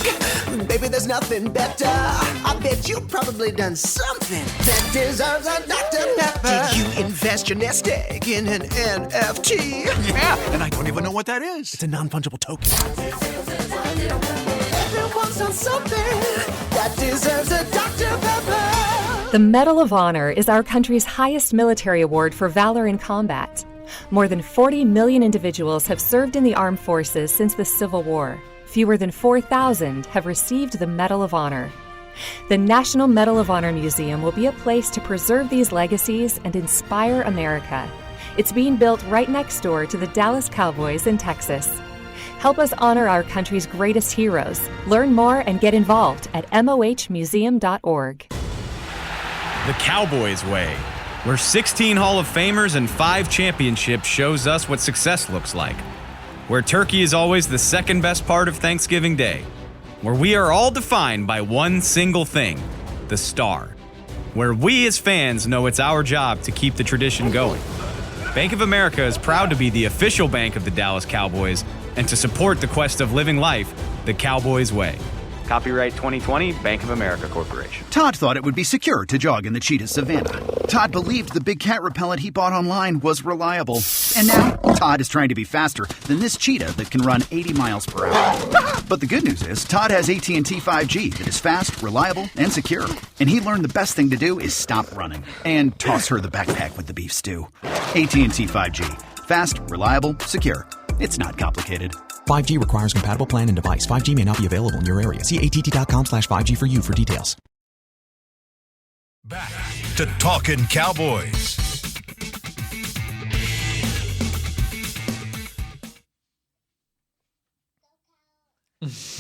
Speaker 11: Baby, there's nothing better. I bet you've probably done something that deserves a Dr. Pepper. Did you invest your nest egg in an NFT?
Speaker 13: Yeah, and I don't even know what that is.
Speaker 11: It's a non-fungible token. Everyone's done something that deserves a Dr. Pepper.
Speaker 16: The Medal of Honor is our country's highest military award for valor in combat. More than 40 million individuals have served in the armed forces since the Civil War. Fewer than 4,000 have received the Medal of Honor. The National Medal of Honor Museum will be a place to preserve these legacies and inspire America. It's being built right next door to the Dallas Cowboys in Texas. Help us honor our country's greatest heroes. Learn more and get involved at mohmuseum.org.
Speaker 10: The Cowboys way, where 16 Hall of Famers and 5 championships shows us what success looks like. Where turkey is always the second best part of Thanksgiving Day. Where we are all defined by one single thing, the star. Where we as fans know it's our job to keep the tradition going. Bank of America is proud to be the official bank of the Dallas Cowboys and to support the quest of living life the Cowboys way. Copyright 2020, Bank of America Corporation.
Speaker 8: Todd thought it would be secure to jog in the cheetah savanna. Todd believed the big cat repellent he bought online was reliable. And now, Todd is trying to be faster than this cheetah that can run 80 miles per hour. But the good news is, Todd has AT&T 5G that is fast, reliable, and secure. And he learned the best thing to do is stop running and toss her the backpack with the beef stew. AT&T 5G. Fast, reliable, secure. It's not complicated.
Speaker 9: 5G requires compatible plan and device. 5G may not be available in your area. See att.com/5G for you for details.
Speaker 1: Back to Talkin Cowboys.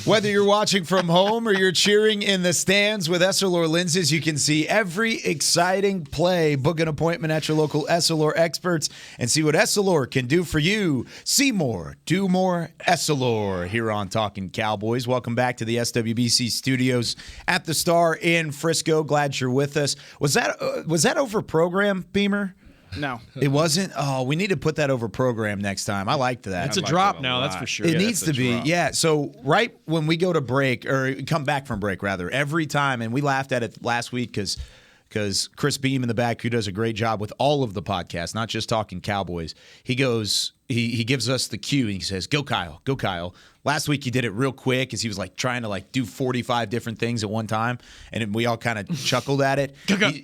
Speaker 4: Whether you're watching from home or you're cheering in the stands with Essilor lenses, you can see every exciting play. Book an appointment at your local Essilor experts and see what Essilor can do for you. See more, do more, Essilor here on Talkin Cowboys. Welcome back to the SWBC studios at the Star in Frisco. Glad you're with us. Was that over program, Beamer?
Speaker 10: No.
Speaker 4: It wasn't? Oh, we need to put that over program next time. I liked that.
Speaker 5: It's a drop now, that's for sure.
Speaker 4: It needs to be. Yeah. So right when we go to break, or come back from break, rather, every time, and we laughed at it last week because Chris Beam in the back, who does a great job with all of the podcasts, not just Talking Cowboys, he goes, he gives us the cue, and he says, go Kyle, go Kyle. Last week he did it real quick as he was trying to do 45 different things at one time, and we all kind of chuckled at it.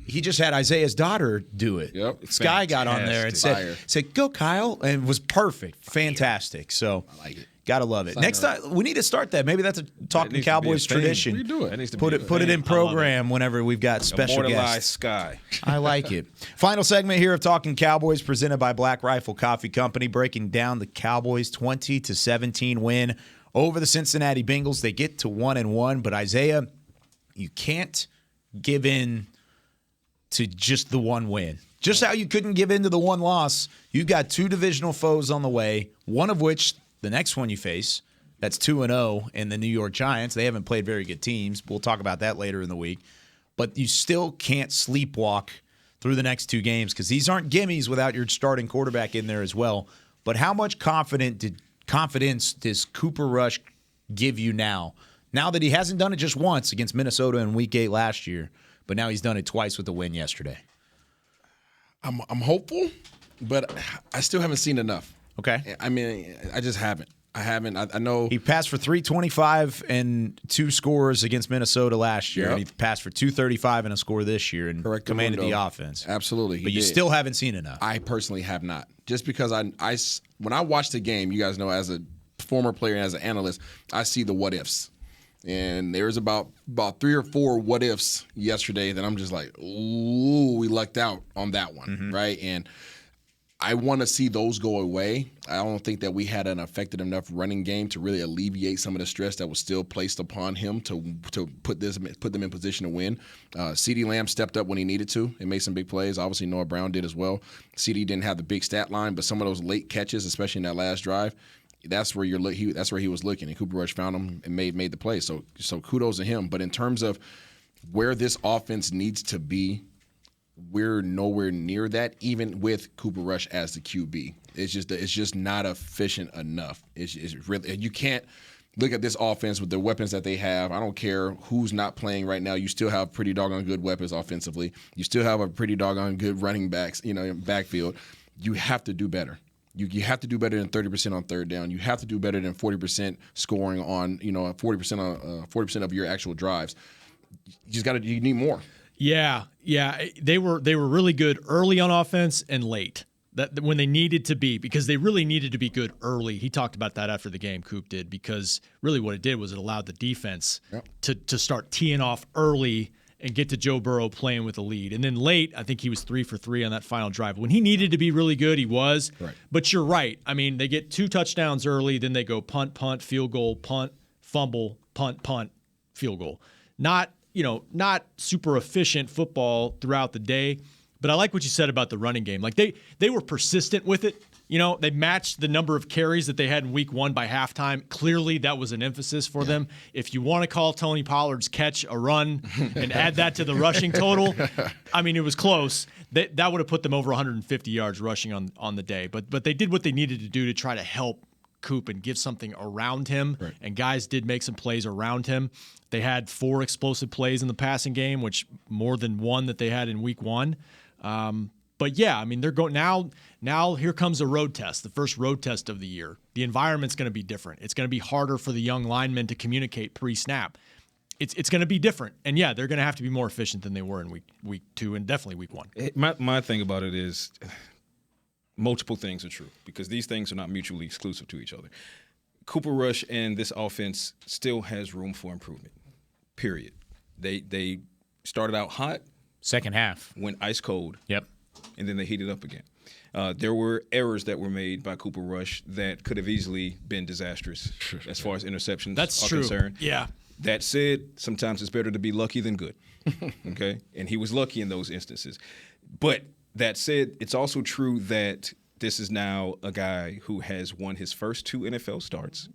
Speaker 4: He just had Isaiah's daughter do it.
Speaker 6: Yep.
Speaker 4: Sky got on there and said, go Kyle, and it was perfect. Fantastic. So I like it. Gotta love it. Next time, we need to start that. Maybe that's a Talking Cowboys tradition.
Speaker 6: We do it. That needs to
Speaker 4: put it in program whenever we've got special guests.
Speaker 7: Sky.
Speaker 4: I like it. Final segment here of Talking Cowboys, presented by Black Rifle Coffee Company, breaking down the Cowboys' 20-17 win over the Cincinnati Bengals. They get to 1-1, but Isaiah, you can't give in to just the one win. Just how you couldn't give in to the one loss, you've got two divisional foes on the way, one of which, the next one you face, that's 2-0 in the New York Giants. They haven't played very good teams. We'll talk about that later in the week. But you still can't sleepwalk through the next two games because these aren't gimmies without your starting quarterback in there as well. But how much confidence does Cooper Rush give you now? Now that he hasn't done it just once against Minnesota in Week 8 last year, but now he's done it twice with the win yesterday.
Speaker 6: I'm hopeful, but I still haven't seen enough.
Speaker 4: Okay.
Speaker 6: I mean, I just haven't. I know
Speaker 4: he passed for 325 and 2 scores against Minnesota last year, and he passed for 235 and a score this year and commanded the offense.
Speaker 6: Absolutely.
Speaker 4: But you still haven't seen enough.
Speaker 6: I personally have not. Just because when I watch the game, you guys know, as a former player and as an analyst, I see the what ifs. And there's about 3 or 4 what ifs yesterday that I'm just like, ooh, we lucked out on that one, right? And I want to see those go away. I don't think that we had an effective enough running game to really alleviate some of the stress that was still placed upon him to put them in position to win. CeeDee Lamb stepped up when he needed to and made some big plays. Obviously, Noah Brown did as well. CeeDee didn't have the big stat line, but some of those late catches, especially in that last drive, that's where he was looking, and Cooper Rush found him and made the play. So kudos to him. But in terms of where this offense needs to be, we're nowhere near that, even with Cooper Rush as the QB. It's just not efficient enough. It's really, you can't look at this offense with the weapons that they have. I don't care who's not playing right now. You still have pretty doggone good weapons offensively. You still have a pretty doggone good running backs, in backfield. You have to do better. You have to do better than 30% on third down. You have to do better than 40% scoring on 40% of your actual drives. You need more.
Speaker 5: Yeah, they were really good early on offense and late. That when they needed to be, because they really needed to be good early. He talked about that after the game, Coop did, because really what it did was it allowed the defense to start teeing off early and get to Joe Burrow playing with a lead. And then late, I think he was 3 for 3 on that final drive. When he needed to be really good, he was. Right. But you're right. I mean, they get 2 touchdowns early, then they go punt, field goal, punt, fumble, punt, field goal. Not super efficient football throughout the day. But I like what you said about the running game. Like they were persistent with it. They matched the number of carries that they had in week 1 by halftime. Clearly, that was an emphasis for them. If you want to call Tony Pollard's catch a run and add that to the rushing total, I mean, it was close. That would have put them over 150 yards rushing on the day. But they did what they needed to do to try to help Coop and give something around him. Right. And guys did make some plays around him. They had 4 explosive plays in the passing game, which more than one that they had in week 1. But yeah, I mean, they're going now. Here comes a road test, the first road test of the year. The environment's going to be different. It's going to be harder for the young linemen to communicate pre-snap. It's going to be different, and yeah, they're going to have to be more efficient than they were in week 2 and definitely week 1.
Speaker 7: My thing about it is multiple things are true because these things are not mutually exclusive to each other. Cooper Rush and this offense still has room for improvement. Period. They started out hot.
Speaker 4: Second half
Speaker 7: went ice cold.
Speaker 4: Yep.
Speaker 7: And then they heated up again. There were errors that were made by Cooper Rush that could have easily been disastrous as far as interceptions are concerned.
Speaker 5: Yeah.
Speaker 7: That said, sometimes it's better to be lucky than good. Okay? And he was lucky in those instances. But that said, it's also true that this is now a guy who has won his first 2 NFL starts,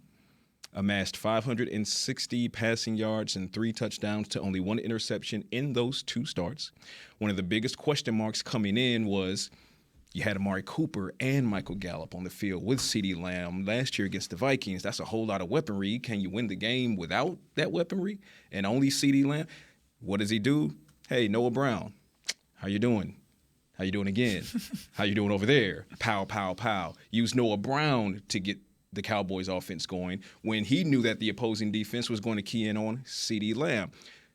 Speaker 7: amassed 560 passing yards and 3 touchdowns to only 1 interception in those 2 starts. One of the biggest question marks coming in was you had Amari Cooper and Michael Gallup on the field with CeeDee Lamb last year against the Vikings. That's a whole lot of weaponry. Can you win the game without that weaponry and only CeeDee Lamb? What does he do? Hey, Noah Brown, how you doing? How you doing again? How you doing over there? Pow, pow, pow. Use Noah Brown to get the Cowboys offense going when he knew that the opposing defense was going to key in on CeeDee Lamb.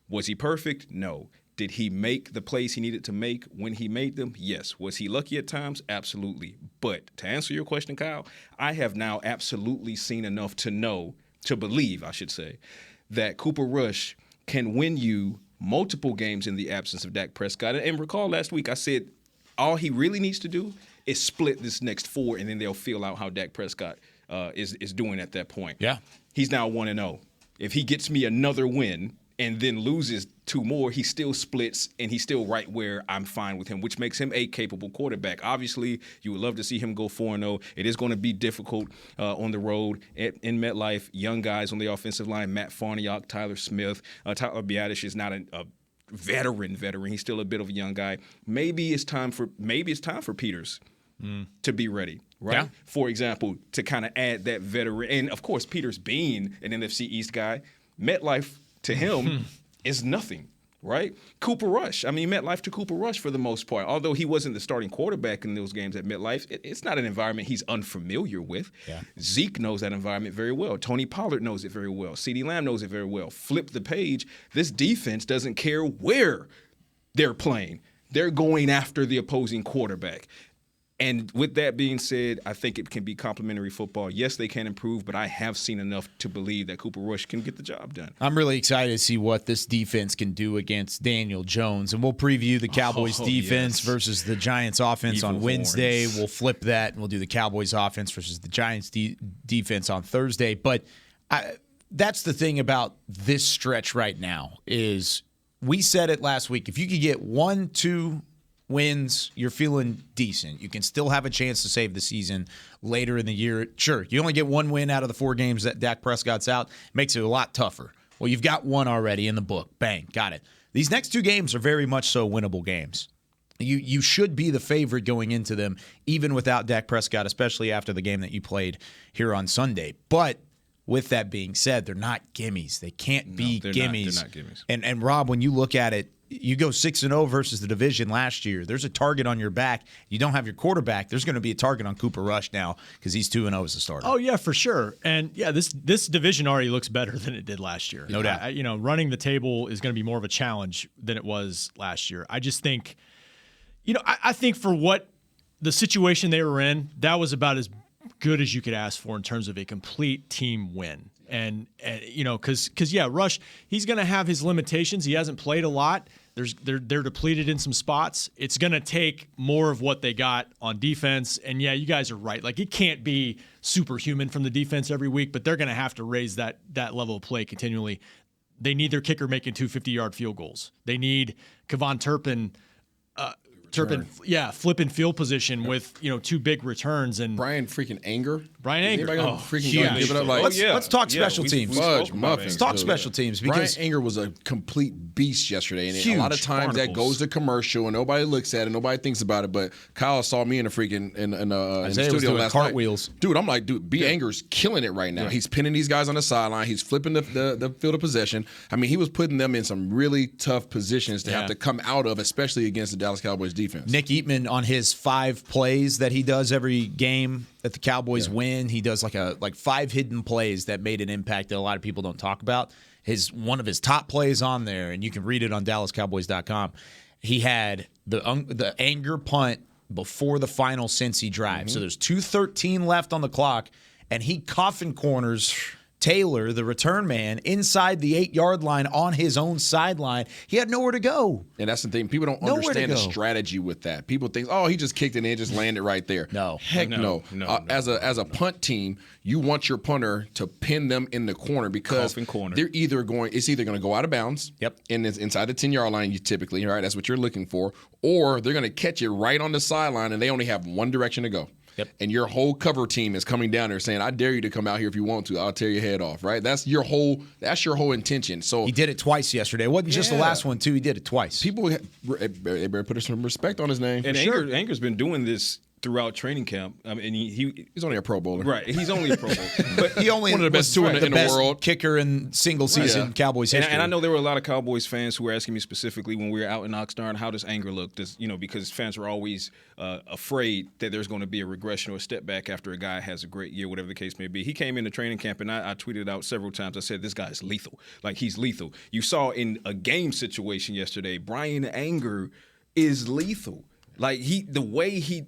Speaker 7: Was he perfect? No. Did he make the plays he needed to make when he made them? Yes. Was he lucky at times? Absolutely. But to answer your question, Kyle, I have now absolutely seen enough to believe, I should say, that Cooper Rush can win you multiple games in the absence of Dak Prescott. And recall last week I said all he really needs to do is split this next 4, and then they'll feel out how Dak Prescott is doing at that point.
Speaker 4: Yeah.
Speaker 7: He's now 1-0. If he gets me another win and then loses 2 more, he still splits, and he's still right where I'm fine with him, which makes him a capable quarterback. Obviously, you would love to see him go 4-0. It is going to be difficult on the road in MetLife. Young guys on the offensive line, Matt Farniok, Tyler Smith. Tyler Biadasz is not a veteran. He's still a bit of a young guy. Maybe it's time for Peters to be ready. Right?
Speaker 4: Yeah.
Speaker 7: For example, to kind of add that veteran. And, of course, Peters being an NFC East guy, MetLife to him is nothing, right? Cooper Rush. I mean, MetLife to Cooper Rush for the most part. Although he wasn't the starting quarterback in those games at MetLife, it's not an environment he's unfamiliar with.
Speaker 4: Yeah.
Speaker 7: Zeke knows that environment very well. Tony Pollard knows it very well. CeeDee Lamb knows it very well. Flip the page. This defense doesn't care where they're playing. They're going after the opposing quarterback. And with that being said, I think it can be complimentary football. Yes, they can improve, but I have seen enough to believe that Cooper Rush can get the job done.
Speaker 4: I'm really excited to see what this defense can do against Daniel Jones. And we'll preview the Cowboys defense versus the Giants offense on Wednesday.
Speaker 7: Horns.
Speaker 4: We'll flip that, and we'll do the Cowboys offense versus the Giants defense on Thursday. But that's the thing about this stretch right now is we said it last week. If you could get 1-2 wins, you're feeling decent. You can still have a chance to save the season later in the year. Sure, you only get 1 win out of the 4 games that Dak Prescott's out. Makes it a lot tougher. Well, you've got 1 already in the book. Bang, got it. These next 2 games are very much so winnable games. You should be the favorite going into them, even without Dak Prescott, especially after the game that you played here on Sunday. But with that being said, they're not gimmies. They can't be gimmies.
Speaker 7: They're not gimmies.
Speaker 4: And Rob, when you look at it, you go 6-0 versus the division last year. There's a target on your back. You don't have your quarterback. There's going to be a target on Cooper Rush now because he's 2-0 as a starter.
Speaker 5: Oh yeah, for sure. And yeah, this division already looks better than it did last year.
Speaker 4: No doubt.
Speaker 5: Running the table is going to be more of a challenge than it was last year. I just think, I think for what the situation they were in, that was about as good as you could ask for in terms of a complete team win. And because Rush, he's going to have his limitations. He hasn't played a lot. They're depleted in some spots. It's going to take more of what they got on defense. And yeah, you guys are right. Like, it can't be superhuman from the defense every week, but they're going to have to raise that level of play continually. They need their kicker making 2 50-yard field goals. They need Kevon Turpin flipping field position with 2 big returns. And
Speaker 6: Brian Anger.
Speaker 4: Huge.
Speaker 6: Give it up
Speaker 4: let's talk special teams.
Speaker 6: Let's
Speaker 4: talk special teams because
Speaker 6: Brian Anger was a complete beast yesterday, and a lot of times that goes to commercial and nobody looks at it, nobody thinks about it. But Kyle saw me in the studio last
Speaker 4: cartwheels.
Speaker 6: Night. Dude, I'm like, Anger's killing it right now. Yeah. He's pinning these guys on the sideline. He's flipping the field of possession. I mean, he was putting them in some really tough positions to have to come out of, especially against the Dallas Cowboys defense.
Speaker 4: Nick Eatman, on his 5 plays that he does every game that the Cowboys win, he does like 5 hidden plays that made an impact that a lot of people don't talk about. One of his top plays on there, and you can read it on DallasCowboys.com. He had the Anger punt before the final Cincy drive. So there's 2:13 left on the clock, and he coffin corners Taylor, the return man, inside the 8-yard line on his own sideline. He had nowhere to go.
Speaker 6: And that's the thing. People don't understand the strategy with that. People think, oh, he just kicked it in, just landed right there.
Speaker 4: No.
Speaker 6: Heck no. As a punt team, you want your punter to pin them in the corner because they're either going to go out of bounds.
Speaker 4: Yep.
Speaker 6: And it's inside the 10-yard line, you typically, right? That's what you're looking for. Or they're going to catch it right on the sideline, and they only have one direction to go.
Speaker 4: Yep.
Speaker 6: And your whole cover team is coming down there saying, I dare you to come out here if you want to. I'll tear your head off, right? That's your whole intention. So
Speaker 4: he did it twice yesterday. It wasn't just the last one, too. He did it twice.
Speaker 6: People better put some respect on his name.
Speaker 7: And Anger's been doing this throughout training camp. I mean,
Speaker 6: he's only a Pro Bowler.
Speaker 7: Right. He's only a Pro Bowler. But
Speaker 4: he only
Speaker 6: one of the best two in the world.
Speaker 4: Kicker in single season Cowboys history.
Speaker 7: And I know there were a lot of Cowboys fans who were asking me specifically when we were out in Oxnard, how does Anger look? Because fans were always afraid that there's going to be a regression or a step back after a guy has a great year, whatever the case may be. He came into training camp, and I tweeted out several times. I said, this guy is lethal. Like, he's lethal. You saw in a game situation yesterday, Brian Anger is lethal. Like, the way he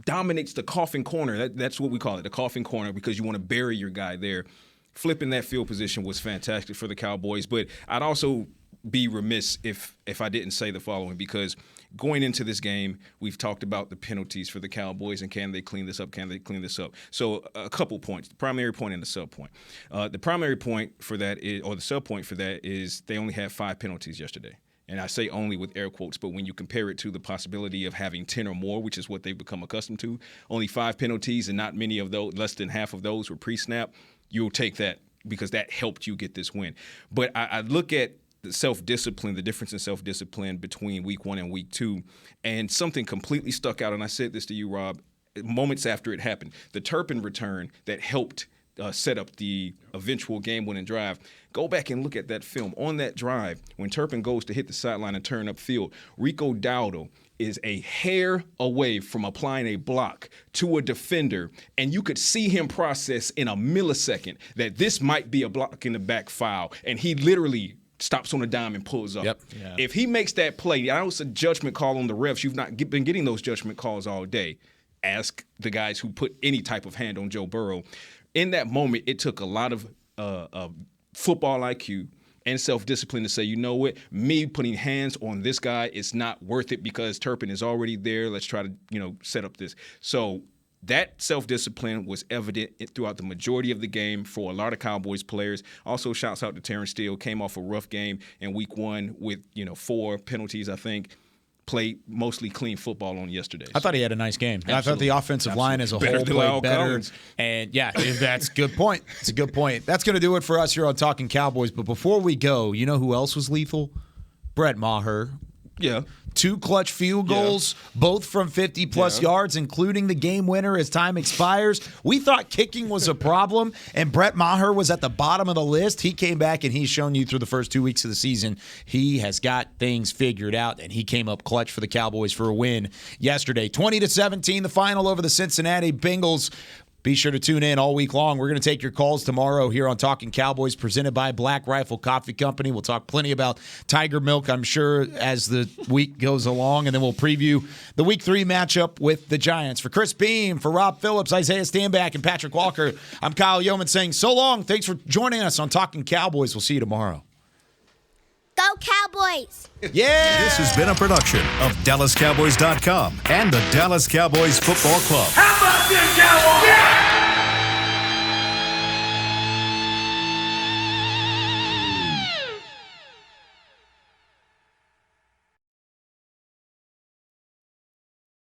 Speaker 7: dominates the coffin corner. That's what we call it, the coffin corner, because you want to bury your guy there. Flipping that field position was fantastic for the Cowboys, but I'd also be remiss if I didn't say the following, because going into this game, we've talked about the penalties for the Cowboys and can they clean this up, So a couple points, the primary point and the sub point. The primary point for that or the sub point for that is they only had 5 penalties yesterday. And I say only with air quotes, but when you compare it to the possibility of having 10 or more, which is what they've become accustomed to, only 5 penalties and not many of those, less than half of those were pre-snap, you'll take that because that helped you get this win. But I look at the self-discipline, the difference in self-discipline between week 1 and week 2, and something completely stuck out, and I said this to you, Rob, moments after it happened. The Turpin return that helped set up the eventual game-winning drive. Go back and look at that film. On that drive, when Turpin goes to hit the sideline and turn upfield, Rico Dowdle is a hair away from applying a block to a defender, and you could see him process in a millisecond that this might be a block in the back foul, and he literally stops on a dime and pulls up.
Speaker 4: Yep. Yeah.
Speaker 7: If he makes that play, I know it's a judgment call on the refs. You've not been getting those judgment calls all day. Ask the guys who put any type of hand on Joe Burrow. In that moment, it took a lot of football IQ and self-discipline to say, you know what, me putting hands on this guy is not worth it because Turpin is already there. Let's try to, set up this. So that self-discipline was evident throughout the majority of the game for a lot of Cowboys players. Also, shouts out to Terrence Steele. Came off a rough game in week 1 with, 4 penalties, I think. Played mostly clean football on yesterday.
Speaker 4: I thought he had a nice game.
Speaker 7: Absolutely.
Speaker 4: I thought the offensive line as a whole played better. And, that's a good point. It's a good point. That's going to do it for us here on Talkin' Cowboys. But before we go, you know who else was lethal? Brett Maher.
Speaker 7: Yeah.
Speaker 4: 2 clutch field goals, both from 50-plus yards, including the game winner as time expires. We thought kicking was a problem, and Brett Maher was at the bottom of the list. He came back, and he's shown you through the first 2 weeks of the season he has got things figured out, and he came up clutch for the Cowboys for a win yesterday. 20-17, the final over the Cincinnati Bengals. Be sure to tune in all week long. We're going to take your calls tomorrow here on Talkin' Cowboys, presented by Black Rifle Coffee Company. We'll talk plenty about Tiger Milk, I'm sure, as the week goes along, and then we'll preview the Week 3 matchup with the Giants. For Chris Beam, for Rob Phillips, Isaiah Stanback, and Patrick Walker, I'm Kyle Yeoman saying so long. Thanks for joining us on Talkin' Cowboys. We'll see you tomorrow.
Speaker 17: Go Cowboys!
Speaker 4: Yeah!
Speaker 1: This has been a production of DallasCowboys.com and the Dallas Cowboys Football Club.
Speaker 2: How about this, Cowboys? Yeah!